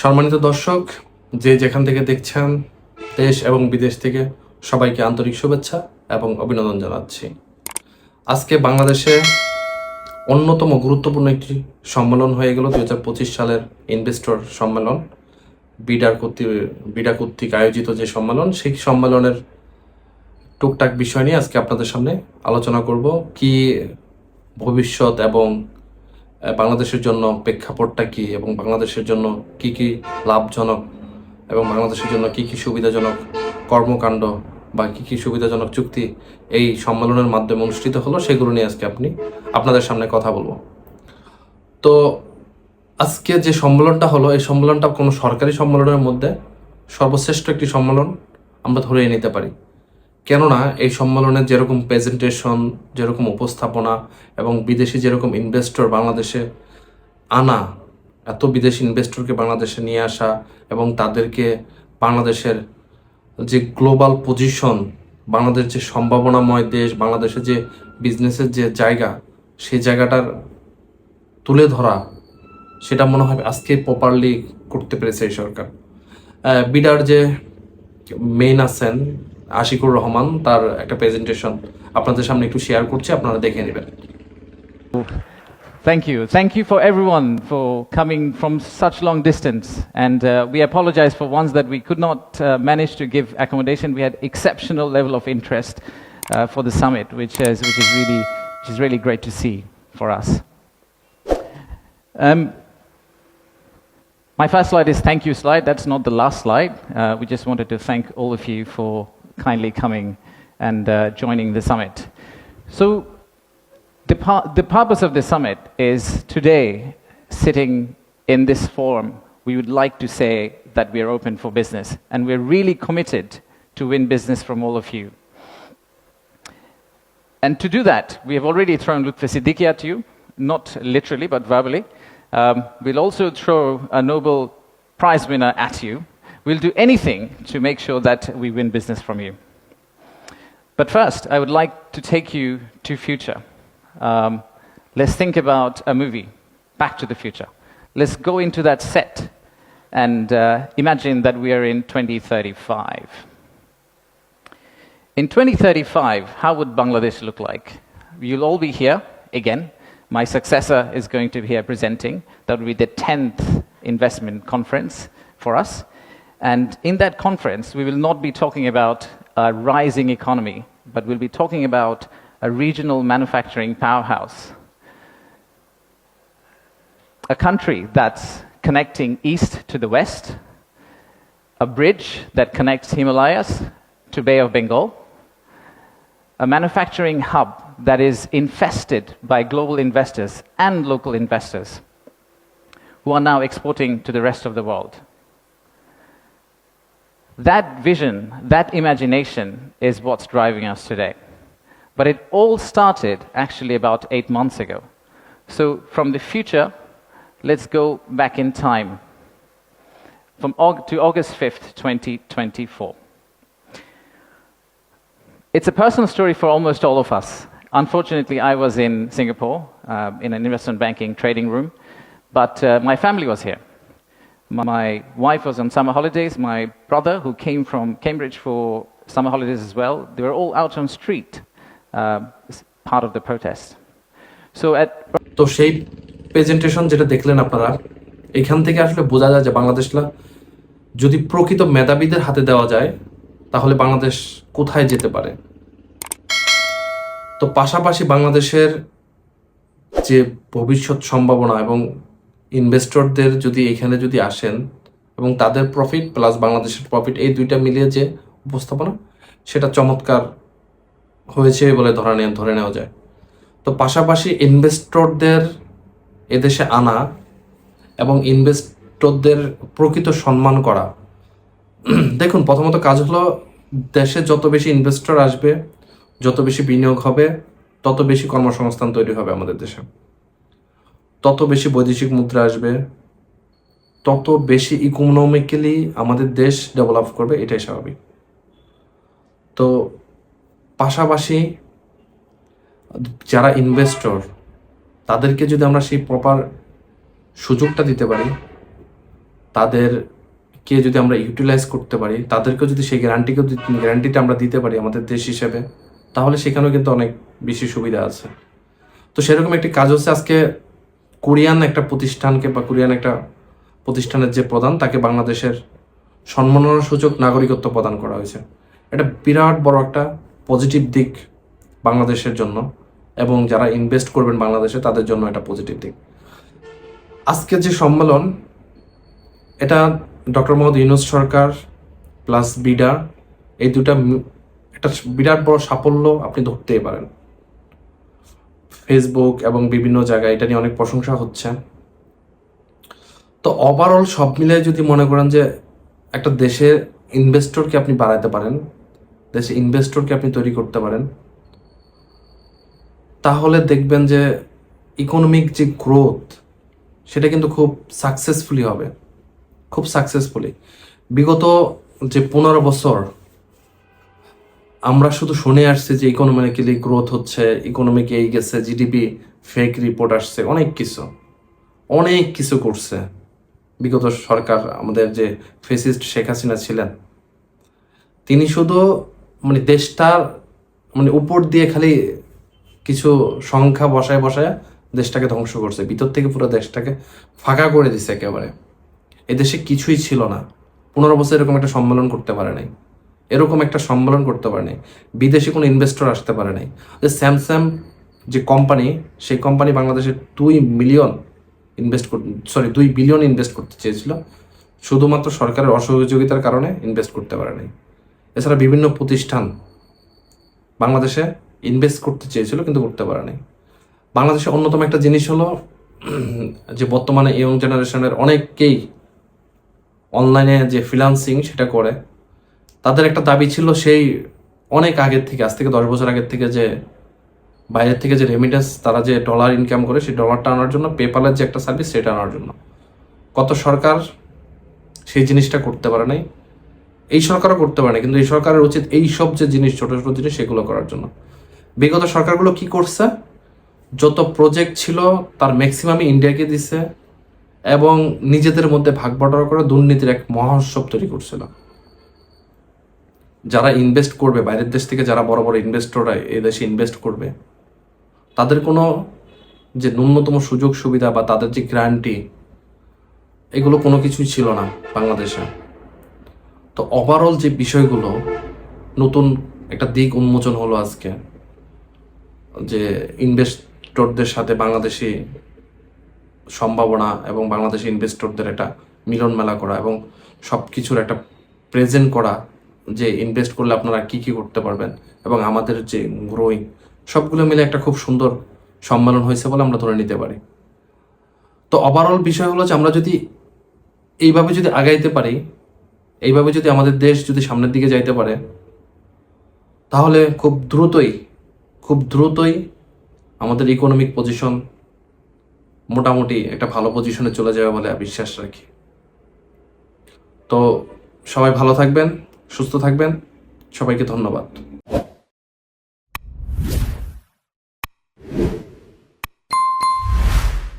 সম্মানিত দর্শক, যে যেখান থেকে দেখছেন, দেশ এবং বিদেশ থেকে সবাইকে আন্তরিক শুভেচ্ছা এবং অভিনন্দন জানাচ্ছি। আজকে বাংলাদেশে অন্যতম গুরুত্বপূর্ণ একটি সম্মেলন হয়ে গেল 2025 সালের ইনভেস্টর সম্মেলন। বিডা কর্তৃক আয়োজিত যে সম্মেলন, সেই সম্মেলনের টুকটাক বিষয় নিয়ে আজকে আপনাদের সামনে আলোচনা করব। কি ভবিষ্যৎ এবং বাংলাদেশের জন্য প্রেক্ষাপটটা কি, এবং বাংলাদেশের জন্য কি কি লাভজনক এবং বাংলাদেশের জন্য কি কি সুবিধাজনক কর্মকাণ্ড বা কি কি সুবিধাজনক চুক্তি এই সম্মেলনের মাধ্যমে অনুষ্ঠিত হলো, সেগুলো নিয়ে আজকে আপনাদের সামনে কথা বলবো। তো আজকে যে সম্মেলনটা হলো, এই সম্মেলনটা কোনো সরকারি সম্মেলনের মধ্যে সর্বশ্রেষ্ঠ একটি সম্মেলন আমরা ধরেই নিতে পারি। কেননা এই সম্মেলনের যেরকম প্রেজেন্টেশন, যেরকম উপস্থাপনা এবং বিদেশি যেরকম ইনভেস্টর বাংলাদেশে আনা, এত বিদেশি ইনভেস্টরকে বাংলাদেশে নিয়ে আসা এবং তাদেরকে বাংলাদেশের যে গ্লোবাল পজিশন, বাংলাদেশ যে সম্ভাবনাময় দেশ, বাংলাদেশের যে বিজনেসের যে জায়গা, সেই জায়গাটার তুলে ধরা, সেটা মনে হয় আজকে প্রপারলি করতে পেরেছে এই সরকার। বিডার যে মেইন আছেন আশিকুর রহমান, তার একটা প্রেজেন্টেশন আপনাদের সামনে একটু শেয়ার করছি, আপনারা দেখে নেবেন। Thank you. Thank you for everyone for coming from such long distance. And we apologize for ones that we could not manage to give accommodation. We had exceptional level of interest for the summit, which is really great to see for us. My first slide is thank you slide. That's not the last slide. We just wanted to thank all of you for kindly coming and joining the summit. So the purpose of the summit is today, sitting in this forum, we would like to say that we are open for business and we're really committed to win business from all of you. And to do that, we have already thrown Lutfi Siddiqui at you, not literally but verbally. We'll also throw a Nobel Prize winner at you. We'll do anything to make sure that we win business from you. But first, I would like to take you to future. Let's think about a movie, Back to the Future. Let's go into that set and imagine that we are in 2035. In 2035, how would Bangladesh look like? You'll all be here again. My successor is going to be here presenting. That will be the 10th investment conference for us. And in that conference, we will not be talking about a rising economy, but we'll be talking about a regional manufacturing powerhouse. A country that's connecting east to the west, a bridge that connects Himalayas to Bay of Bengal, a manufacturing hub that is infested by global investors and local investors who are now exporting to the rest of the world. That vision, that imagination is what's driving us today. But it all started actually about 8 months ago. So from the future, let's go back in time to August 5th, 2024. It's a personal story for almost all of us. Unfortunately, I was in Singapore in an investment banking trading room, but my family was here. My wife was on summer holidays. My brother, who came from Cambridge for summer holidays as well, they were all out on street, part of the protest. তো সেই presentation যেটা দেখলেন আপনারা, এখান থেকে আসলে বোঝা যায় যে বাংলাদেশটা যদি প্রকৃত মেধাবীদের হাতে দেওয়া যায়, তাহলে বাংলাদেশ কোথায় যেতে পারে। তো পাশাপাশি বাংলাদেশের যে ভবিষ্যৎ সম্ভাবনা এবং ইনভেস্টরদের যদি এখানে যদি আসেন এবং তাদের প্রফিট প্লাস বাংলাদেশের প্রফিট, এই দুইটা মিলিয়ে যে উপস্থাপনা, সেটা চমৎকার হয়েছে বলে ধরে নেওয়া যায়। তো পাশাপাশি ইনভেস্টরদের এদেশে আনা এবং ইনভেস্টরদের প্রকৃত সম্মান করা। দেখুন, প্রথমত কাজ হলো, দেশে যত বেশি ইনভেস্টর আসবে, যত বেশি বিনিয়োগ হবে, তত বেশি কর্মসংস্থান তৈরি হবে আমাদের দেশে, তত বেশি বৈদেশিক মুদ্রা আসবে, তত বেশি ইকোনমিক্যালি আমাদের দেশ ডেভেলপ করবে, এটাই স্বাভাবিক। তো পাশাপাশি যারা ইনভেস্টর, তাদেরকে যদি আমরা সেই প্রপার সুযোগটা দিতে পারি, তাদেরকে যদি আমরা ইউটিলাইজ করতে পারি, তাদেরকেও যদি সেই গ্যারান্টিটা আমরা দিতে পারি আমাদের দেশ হিসেবে, তাহলে সেখানেও কিন্তু অনেক বেশি সুবিধা আছে। তো সেরকম একটি কাজ হচ্ছে আজকে কোরিয়ান একটা প্রতিষ্ঠানকে বা কোরিয়ান একটা প্রতিষ্ঠানের যে প্রধান, তাকে বাংলাদেশের সম্মাননাসূচক নাগরিকত্ব প্রদান করা হয়েছে। এটা বিরাট বড় একটা পজিটিভ দিক বাংলাদেশের জন্য, এবং যারা ইনভেস্ট করবেন বাংলাদেশে তাদের জন্য এটা পজিটিভ দিক। আজকের যে সম্মেলন, এটা ডক্টর মোহাম্মদ ইউনূস সরকার প্লাস বিডা, এই দুটা একটা বিরাট বড় সাফল্য আপনি ধরতেই পারেন। ফেসবুক এবং বিভিন্ন জায়গায় এটা নিয়ে অনেক প্রশংসা হচ্ছে। তো ওভারঅল সব মিলিয়ে যদি মনে করেন যে একটা দেশে ইনভেস্টরকে আপনি বাড়াতে পারেন, দেশে ইনভেস্টরকে আপনি তৈরি করতে পারেন, তাহলে দেখবেন যে ইকোনমিক যে গ্রোথ সেটা কিন্তু খুব সাকসেসফুলি হবে, খুব সাকসেসফুলি। বিগত যে 15 বছর আমরা শুধু শুনে আসছি যে ইকোনমিক্যালি গ্রোথ হচ্ছে, ইকোনমিক এই গেছে, জিডিপি ফেক রিপোর্ট আসছে, অনেক কিছু করছে বিগত সরকার। আমাদের যে ফেসিস্ট শেখ হাসিনা ছিলেন, তিনি শুধু দেশটার উপর দিয়ে খালি কিছু সংখ্যা বসায় দেশটাকে ধ্বংস করছে, ভিতর থেকে পুরো দেশটাকে ফাঁকা করে দিছে একেবারে। এদেশে কিছুই ছিল না। 15 বছর এরকম একটা সম্মেলন করতে পারে নাই, বিদেশি কোনো ইনভেস্টর আসতে পারে নাই। যে স্যামসাং যে কোম্পানি, সেই কোম্পানি বাংলাদেশে 2 বিলিয়ন ইনভেস্ট করতে চেয়েছিল, শুধুমাত্র সরকারের অসহযোগিতার কারণে ইনভেস্ট করতে পারে নাই। এছাড়া বিভিন্ন প্রতিষ্ঠান বাংলাদেশে ইনভেস্ট করতে চেয়েছিল কিন্তু করতে পারে নাই। বাংলাদেশে অন্যতম একটা জিনিস হলো যে বর্তমানে ইয়ং জেনারেশনের অনেককেই অনলাইনে যে ফ্রিল্যান্সিং সেটা করে, তাদের একটা দাবি ছিল সেই অনেক আগের থেকে, আজ থেকে 10 বছর আগের থেকে, যে বাইরের থেকে যে রেমিটেন্স তারা যে ডলার ইনকাম করে, সেই ডলারটা আনার জন্য পেপ্যালের যে একটা সার্ভিস সেটা আনার জন্য। কত সরকার সেই জিনিসটা করতে পারে নাই, এই সরকারও করতে পারে না, কিন্তু এই সরকারের উচিত এই সব যে জিনিস, ছোট ছোট জিনিস, সেগুলো করার জন্য। বিগত সরকারগুলো কি করছে, যত প্রজেক্ট ছিল তার ম্যাক্সিমামই ইন্ডিয়াকে দিছে এবং নিজেদের মধ্যে ভাগ বটরা করে দুর্নীতির এক মহোৎসব তৈরি করছিল। যারা ইনভেস্ট করবে বাইরের দেশ থেকে, যারা বড় বড় ইনভেস্টররা এই দেশে ইনভেস্ট করবে, তাদের কোনো যে ন্যূনতম সুযোগ সুবিধা বা তাদের যে গ্যারান্টি, এগুলো কোনো কিছুই ছিল না বাংলাদেশে। তো ওভারঅল যে বিষয়গুলো, নতুন একটা দিক উন্মোচন হলো আজকে, যে ইনভেস্টরদের সাথে বাংলাদেশি সম্ভাবনা এবং বাংলাদেশি ইনভেস্টরদের একটা মিলন মেলা করা এবং সব কিছুর একটা প্রেজেন্ট করা, যে ইনভেস্ট করলে আপনারা কি কি করতে পারবেন এবং আমাদের যে গ্রোয়িং, সবগুলো মিলে একটা খুব সুন্দর সম্মেলন হয়েছে বলে আমরা ধরে নিতে পারি। তো ওভারঅল বিষয় হলো যে আমরা যদি এইভাবে যদি আগাইতে পারি, এইভাবে যদি আমাদের দেশ যদি সামনের দিকে যাইতে পারে, তাহলে খুব দ্রুতই আমাদের ইকোনমিক পজিশন মোটামুটি একটা ভালো পজিশনে চলে যাবে বলে বিশ্বাস রাখি। তো সবাই ভালো থাকবেন, সুস্থ থাকবেন, সবাইকে ধন্যবাদ।